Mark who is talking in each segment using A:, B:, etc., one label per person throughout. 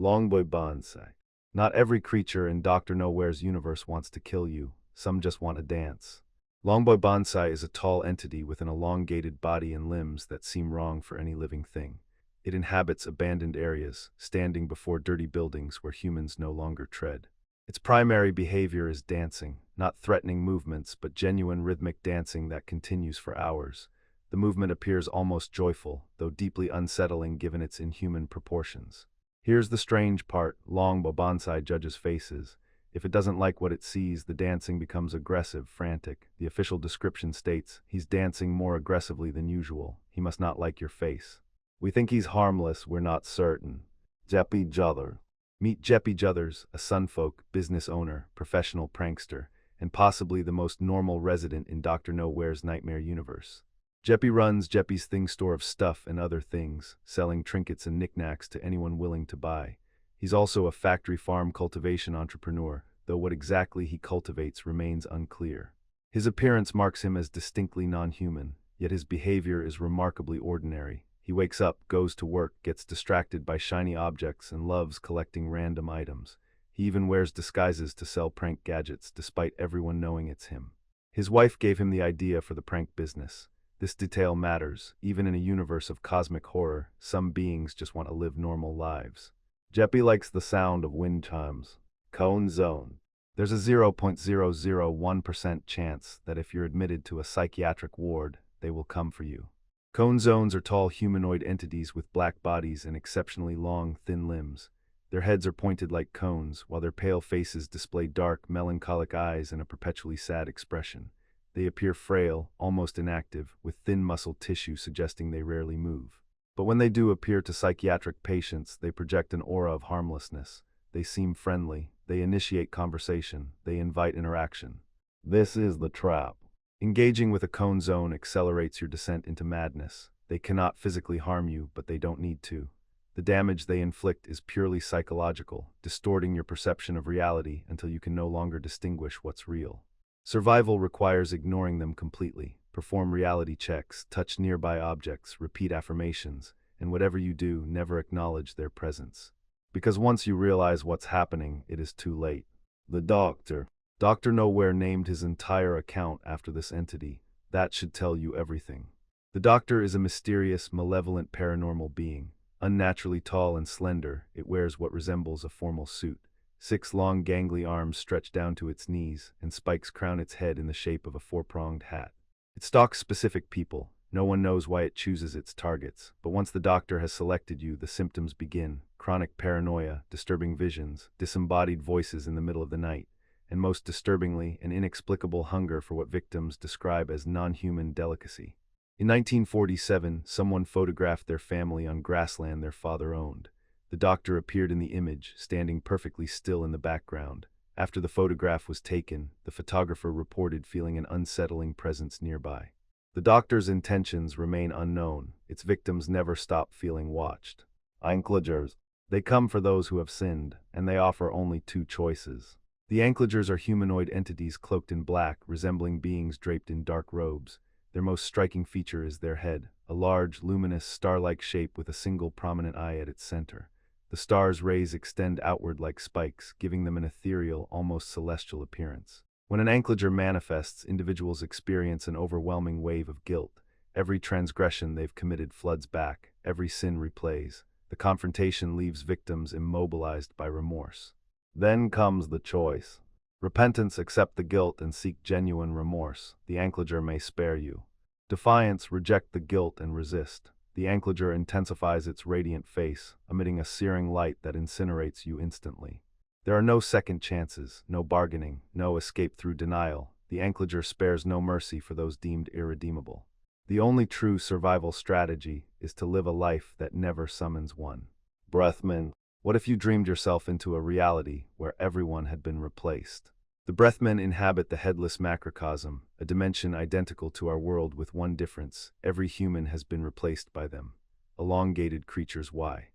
A: Longboy Bonsai. Not every creature in Dr. Nowhere's universe wants to kill you, some just want to dance. Longboy Bonsai is a tall entity with an elongated body and limbs that seem wrong for any living thing. It inhabits abandoned areas, standing before dirty buildings where humans no longer tread. Its primary behavior is dancing, not threatening movements, but genuine rhythmic dancing that continues for hours. The movement appears almost joyful, though deeply unsettling given its inhuman proportions. Here's the strange part: Longboy Bonsai judges faces. If it doesn't like what it sees, the dancing becomes aggressive, frantic. The official description states, "He's dancing more aggressively than usual. He must not like your face." We think he's harmless, we're not certain. Jeffy Jothers. Meet Jeffy Jothers, a sunfolk, business owner, professional prankster, and possibly the most normal resident in Dr. Nowhere's nightmare universe. Jeffy runs Jeffy's Thing store of stuff and other things, selling trinkets and knickknacks to anyone willing to buy. He's also a factory farm cultivation entrepreneur, though what exactly he cultivates remains unclear. His appearance marks him as distinctly non-human, yet his behavior is remarkably ordinary. He wakes up, goes to work, gets distracted by shiny objects, and loves collecting random items. He even wears disguises to sell prank gadgets, despite everyone knowing it's him. His wife gave him the idea for the prank business. This detail matters. Even in a universe of cosmic horror, some beings just want to live normal lives. Jeffy likes the sound of wind chimes. Cone zone. There's a 0.001% chance that if you're admitted to a psychiatric ward, they will come for you. Cone zones are tall humanoid entities with black bodies and exceptionally long, thin limbs. Their heads are pointed like cones, while their pale faces display dark, melancholic eyes and a perpetually sad expression. They appear frail, almost inactive, with thin muscle tissue suggesting they rarely move. But when they do appear to psychiatric patients, they project an aura of harmlessness. They seem friendly, they initiate conversation, they invite interaction. This is the trap. Engaging with a cone zone accelerates your descent into madness. They cannot physically harm you, but they don't need to. The damage they inflict is purely psychological, distorting your perception of reality until you can no longer distinguish what's real. Survival requires ignoring them completely. Perform reality checks, touch nearby objects, repeat affirmations, and whatever you do, never acknowledge their presence. Because once you realize what's happening, it is too late. The Doctor. Dr. Nowhere named his entire account after this entity. That should tell you everything. The Doctor is a mysterious, malevolent paranormal being. Unnaturally tall and slender, it wears what resembles a formal suit. 6 long gangly arms stretch down to its knees, and spikes crown its head in the shape of a 4-pronged hat. It stalks specific people. No one knows why it chooses its targets, but once the Doctor has selected you, the symptoms begin. Chronic paranoia, disturbing visions, disembodied voices in the middle of the night, and most disturbingly, an inexplicable hunger for what victims describe as non-human delicacy. In 1947, someone photographed their family on grassland their father owned. The Doctor appeared in the image, standing perfectly still in the background. After the photograph was taken, the photographer reported feeling an unsettling presence nearby. The Doctor's intentions remain unknown. Its victims never stop feeling watched. Anklagers. They come for those who have sinned, and they offer only 2 choices. The Anklagers are humanoid entities cloaked in black, resembling beings draped in dark robes. Their most striking feature is their head, a large, luminous, star-like shape with a single prominent eye at its center. The star's rays extend outward like spikes, giving them an ethereal, almost celestial appearance. When an Anklager manifests, individuals experience an overwhelming wave of guilt. Every transgression they've committed floods back, every sin replays. The confrontation leaves victims immobilized by remorse. Then comes the choice. Repentance, accept the guilt and seek genuine remorse. The Anklager may spare you. Defiance, reject the guilt and resist. The Anklager intensifies its radiant face, emitting a searing light that incinerates you instantly. There are no second chances, no bargaining, no escape through denial. The Anklager spares no mercy for those deemed irredeemable. The only true survival strategy is to live a life that never summons one. Breathman. What if you dreamed yourself into a reality where everyone had been replaced? The Breathmen inhabit the Headless Macrocosm, a dimension identical to our world with one difference: every human has been replaced by them. Elongated creatures. Why?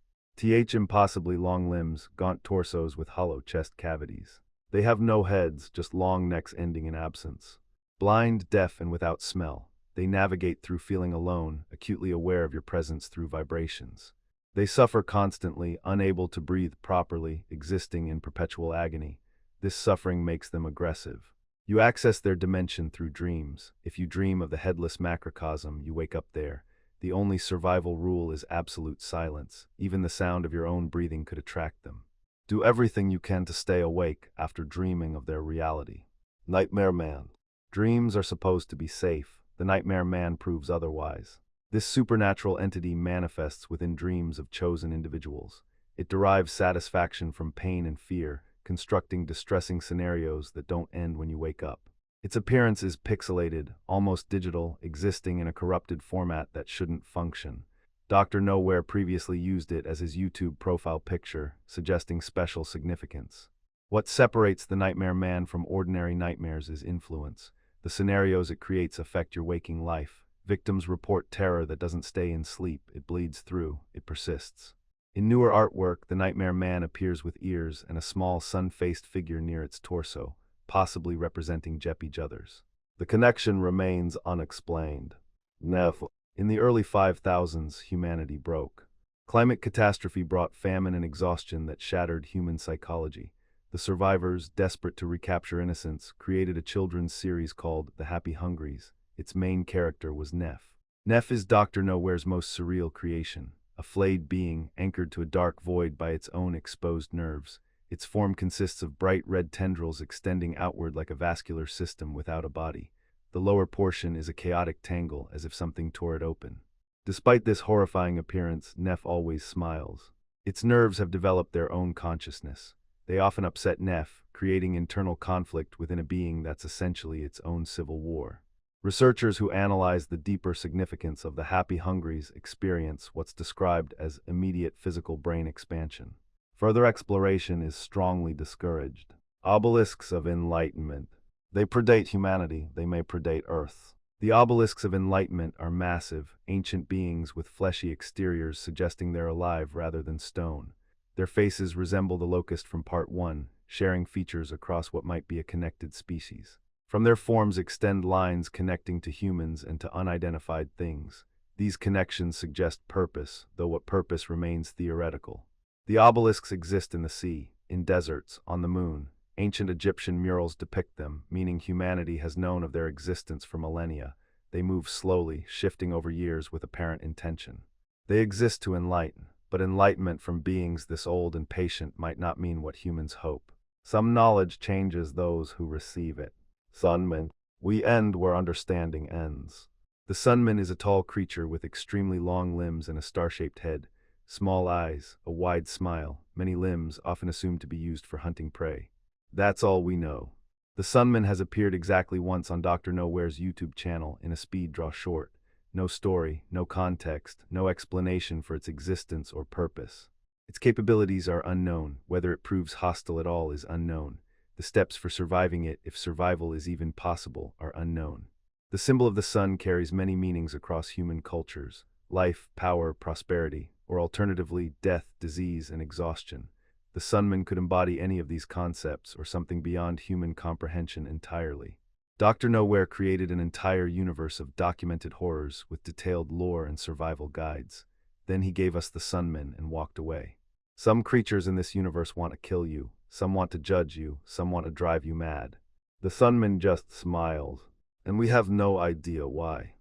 A: Impossibly long limbs, gaunt torsos with hollow chest cavities. They have no heads, just long necks ending in absence. Blind, deaf, and without smell, they navigate through feeling alone, acutely aware of your presence through vibrations. They suffer constantly, unable to breathe properly, existing in perpetual agony. This suffering makes them aggressive. You access their dimension through dreams. If you dream of the Headless Macrocosm, you wake up there. The only survival rule is absolute silence. Even the sound of your own breathing could attract them. Do everything you can to stay awake after dreaming of their reality. Nightmare Man. Dreams are supposed to be safe. The Nightmare Man proves otherwise. This supernatural entity manifests within dreams of chosen individuals. It derives satisfaction from pain and fear, constructing distressing scenarios that don't end when you wake up. Its appearance is pixelated, almost digital, existing in a corrupted format that shouldn't function. Dr. Nowhere previously used it as his YouTube profile picture, suggesting special significance. What separates the Nightmare Man from ordinary nightmares is influence. The scenarios it creates affect your waking life. Victims report terror that doesn't stay in sleep, it bleeds through, it persists. In newer artwork, the Nightmare Man appears with ears and a small sun-faced figure near its torso, possibly representing Jeffy Jothers. The connection remains unexplained. In the early 5000s, humanity broke. Climate catastrophe brought famine and exhaustion that shattered human psychology. The survivors, desperate to recapture innocence, created a children's series called The Happy Hungries. Its main character was Neff. Neff is Dr. Nowhere's most surreal creation, a flayed being anchored to a dark void by its own exposed nerves. Its form consists of bright red tendrils extending outward like a vascular system without a body. The lower portion is a chaotic tangle, as if something tore it open. Despite this horrifying appearance, Neff always smiles. Its nerves have developed their own consciousness. They often upset Neff, creating internal conflict within a being that's essentially its own civil war. Researchers who analyze the deeper significance of the Happy Hungries experience what's described as immediate physical brain expansion. Further exploration is strongly discouraged. Obelisks of Enlightenment. They predate humanity, they may predate Earth. The Obelisks of Enlightenment are massive, ancient beings with fleshy exteriors suggesting they're alive rather than stone. Their faces resemble the locust from Part 1, sharing features across what might be a connected species. From their forms extend lines connecting to humans and to unidentified things. These connections suggest purpose, though what purpose remains theoretical. The obelisks exist in the sea, in deserts, on the moon. Ancient Egyptian murals depict them, meaning humanity has known of their existence for millennia. They move slowly, shifting over years with apparent intention. They exist to enlighten, but enlightenment from beings this old and patient might not mean what humans hope. Some knowledge changes those who receive it. Sunman. We end where understanding ends. The Sunman is a tall creature with extremely long limbs and a star-shaped head, small eyes, a wide smile, many limbs, often assumed to be used for hunting prey. That's all we know. The Sunman has appeared exactly once on Dr. Nowhere's YouTube channel in a speed draw short. No story, no context, no explanation for its existence or purpose. Its capabilities are unknown. Whether it proves hostile at all is unknown. The steps for surviving it, if survival is even possible, are unknown. The symbol of the sun carries many meanings across human cultures: life, power, prosperity, or alternatively, death, disease, and exhaustion. The Sunman could embody any of these concepts or something beyond human comprehension entirely. Dr. Nowhere created an entire universe of documented horrors with detailed lore and survival guides. Then he gave us the Sunman and walked away. Some creatures in this universe want to kill you, some want to judge you, some want to drive you mad. The Sunman just smiles, and we have no idea why.